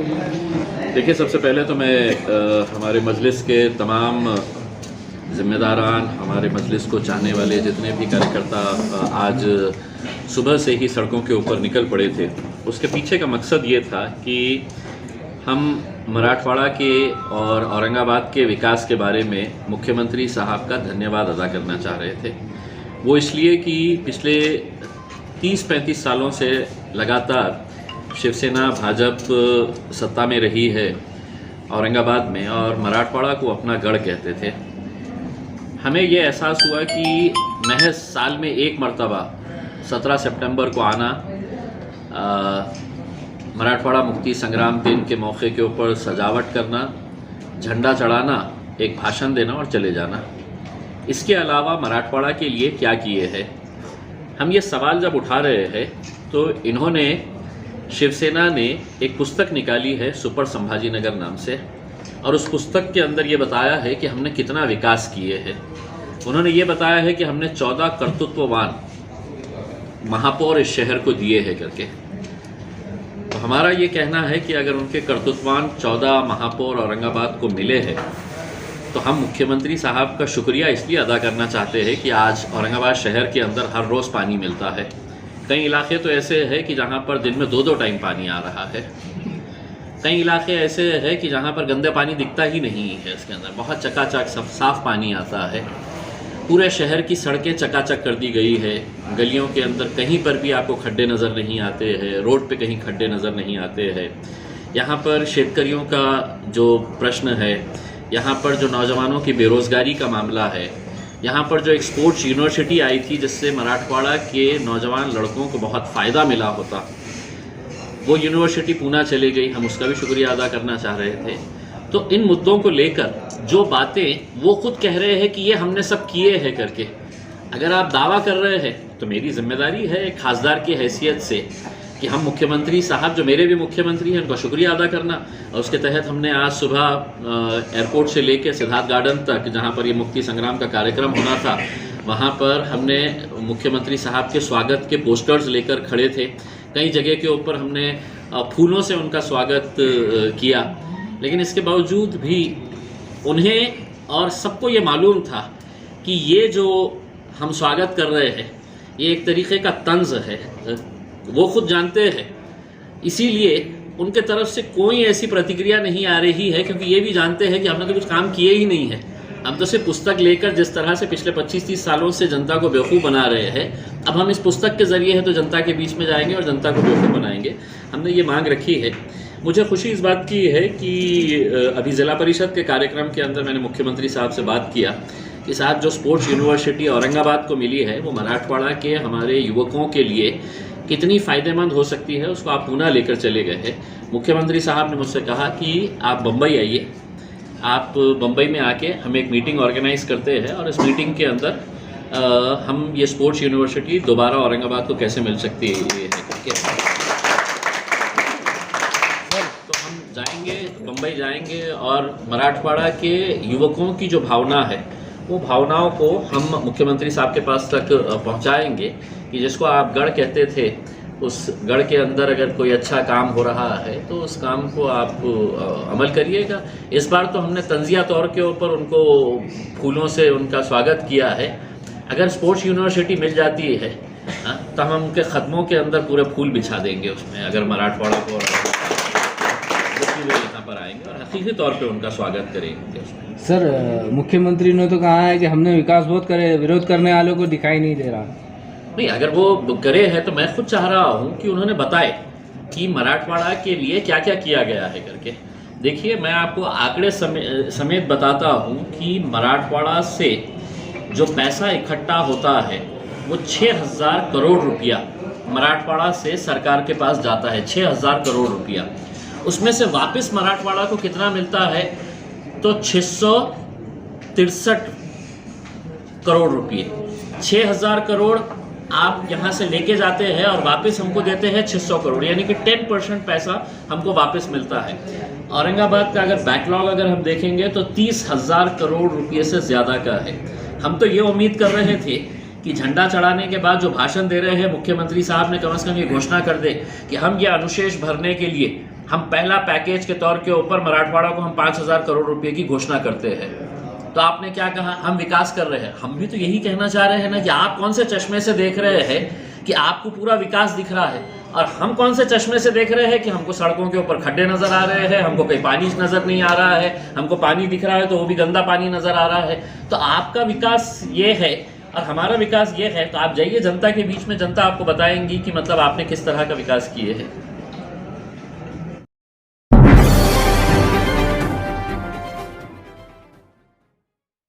देखिए, सबसे पहले तो मैं हमारे मजलिस के तमाम ज़िम्मेदारान, हमारे मजलिस को चाहने वाले जितने भी कार्यकर्ता आज सुबह से ही सड़कों के ऊपर निकल पड़े थे, उसके पीछे का मकसद ये था कि हम मराठवाड़ा के और औरंगाबाद के विकास के बारे में मुख्यमंत्री साहब का धन्यवाद अदा करना चाह रहे थे। वो इसलिए कि पिछले 30-35 सालों से लगातार शिवसेना भाजपा सत्ता में रही है औरंगाबाद में, और मराठवाड़ा को अपना गढ़ कहते थे। हमें ये एहसास हुआ कि महज साल में एक मर्तबा 17 सितंबर को आना, मराठवाड़ा मुक्ति संग्राम दिन के मौके के ऊपर सजावट करना, झंडा चढ़ाना, एक भाषण देना और चले जाना, इसके अलावा मराठवाड़ा के लिए क्या किए हैं। हम ये सवाल जब उठा रहे हैं तो इन्होंने, शिवसेना ने एक पुस्तक निकाली है सुपर संभाजीनगर नाम से, और उस पुस्तक के अंदर ये बताया है कि हमने कितना विकास किए हैं। उन्होंने ये बताया है कि हमने 14 कर्तृत्ववान महापौर इस शहर को दिए हैं करके। तो हमारा ये कहना है कि अगर उनके कर्तृत्ववान 14 महापौर औरंगाबाद को मिले हैं तो हम मुख्यमंत्री साहब का शुक्रिया इसलिए अदा करना चाहते हैं कि आज औरंगाबाद शहर के अंदर हर रोज़ पानी मिलता है। कई इलाके तो ऐसे हैं कि जहाँ पर दिन में 2-2 टाइम पानी आ रहा है। कई इलाके ऐसे हैं कि जहाँ पर गंदे पानी दिखता ही नहीं है, इसके अंदर बहुत चकाचक साफ पानी आता है। पूरे शहर की सड़कें चकाचक कर दी गई है। गलियों के अंदर कहीं पर भी आपको खड्डे नज़र नहीं आते हैं, रोड पे कहीं खड्डे नज़र नहीं आते हैं। यहाँ पर शेतकरियों का जो प्रश्न है, यहाँ पर जो नौजवानों की बेरोज़गारी का मामला है, यहाँ पर जो एक स्पोर्ट्स यूनिवर्सिटी आई थी जिससे मराठवाड़ा के नौजवान लड़कों को बहुत फ़ायदा मिला होता, वो यूनिवर्सिटी पूना चली गई। हम उसका भी शुक्रिया अदा करना चाह रहे थे। तो इन मुद्दों को लेकर जो बातें वो खुद कह रहे हैं कि ये हमने सब किए हैं करके, अगर आप दावा कर रहे हैं तो मेरी जिम्मेदारी है एक खासदार की हैसियत से कि हम मुख्यमंत्री साहब, जो मेरे भी मुख्यमंत्री हैं, उनका शुक्रिया अदा करना। और उसके तहत हमने आज सुबह एयरपोर्ट से लेकर सिद्धार्थ गार्डन तक, जहाँ पर ये मुक्ति संग्राम का कार्यक्रम होना था, वहाँ पर हमने मुख्यमंत्री साहब के स्वागत के पोस्टर्स लेकर खड़े थे। कई जगह के ऊपर हमने फूलों से उनका स्वागत किया। लेकिन इसके बावजूद भी उन्हें और सबको ये मालूम था कि ये जो हम स्वागत कर रहे हैं ये एक तरीक़े का तंज है, वो खुद जानते हैं। इसीलिए उनके तरफ से कोई ऐसी प्रतिक्रिया नहीं आ रही है, क्योंकि ये भी जानते हैं कि हमने तो कुछ काम किए ही नहीं है। हम तो सिर्फ पुस्तक लेकर जिस तरह से पिछले 25-30 सालों से जनता को बेवकूफ़ बना रहे हैं, अब हम इस पुस्तक के ज़रिए है तो जनता के बीच में जाएंगे और जनता को बेवकूफ़ बनाएंगे। हमने ये मांग रखी है। मुझे खुशी इस बात की है कि अभी ज़िला परिषद के कार्यक्रम के अंदर मैंने मुख्यमंत्री साहब से बात किया कि साहब, जो स्पोर्ट्स यूनिवर्सिटी औरंगाबाद को मिली है वो मराठवाड़ा के हमारे युवकों के लिए कितनी फ़ायदेमंद हो सकती है, उसको आप पूना लेकर चले गए हैं। मुख्यमंत्री साहब ने मुझसे कहा कि आप बम्बई आइए, आप बम्बई में आके हम एक मीटिंग ऑर्गेनाइज़ करते हैं और इस मीटिंग के अंदर हम ये स्पोर्ट्स यूनिवर्सिटी दोबारा औरंगाबाद को कैसे मिल सकती है ये है। तो हम जाएंगे, बम्बई जाएंगे और मराठवाड़ा के युवकों की जो भावना है वो भावनाओं को हम मुख्यमंत्री साहब के पास तक पहुंचाएंगे कि जिसको आप गढ़ कहते थे, उस गढ़ के अंदर अगर कोई अच्छा काम हो रहा है तो उस काम को आप अमल करिएगा। इस बार तो हमने तंजिया तौर के ऊपर उनको फूलों से उनका स्वागत किया है। अगर स्पोर्ट्स यूनिवर्सिटी मिल जाती है तो हम उनके ख़त्मों के अंदर पूरे फूल बिछा देंगे उसमें, अगर मराठवाड़ा को यहाँ पर आएंगे और हकीकी तौर पे उनका स्वागत करेंगे उसमें। सर, मुख्यमंत्री ने तो कहा है कि हमने विकास बहुत करे, विरोध करने वालों को दिखाई नहीं दे रहा। नहीं, अगर वो करे हैं तो मैं खुद चाह रहा हूँ कि उन्होंने बताए कि मराठवाड़ा के लिए क्या क्या किया गया है करके। देखिए, मैं आपको आंकड़े समेत बताता हूँ कि मराठवाड़ा से जो पैसा इकट्ठा होता है वो 6000 करोड़ रुपया मराठवाड़ा से सरकार के पास जाता है। 6000 करोड़ रुपया, उसमें से वापस मराठवाड़ा को कितना मिलता है तो 663 करोड़ रुपये। 6000 करोड़ आप यहाँ से लेके जाते हैं और वापस हमको देते हैं 600 करोड़, यानी कि 10% पैसा हमको वापस मिलता है। औरंगाबाद का अगर बैकलॉग अगर हम देखेंगे तो 30,000 करोड़ रुपये से ज़्यादा का है। हम तो ये उम्मीद कर रहे थे कि झंडा चढ़ाने के बाद जो भाषण दे रहे हैं मुख्यमंत्री साहब ने कम से कम ये घोषणा कर दे कि हम ये अनुशेष भरने के लिए हम पहला पैकेज के तौर के ऊपर मराठवाड़ा को हम 5,000 करोड़ रुपए की घोषणा करते हैं। तो आपने क्या कहा, हम विकास कर रहे हैं। हम भी तो यही कहना चाह रहे हैं ना कि आप कौन से चश्मे से देख रहे हैं कि आपको पूरा विकास दिख रहा है, और हम कौन से चश्मे से देख रहे हैं कि हमको सड़कों के ऊपर खड्डे नज़र आ रहे हैं, हमको कहीं पानी नज़र नहीं आ रहा है, हमको पानी दिख रहा है तो वो भी गंदा पानी नज़र आ रहा है। तो आपका विकास ये है और हमारा विकास ये है, तो आप जाइए जनता के बीच में, जनता आपको बताएंगी कि मतलब आपने किस तरह का विकास किए हैं।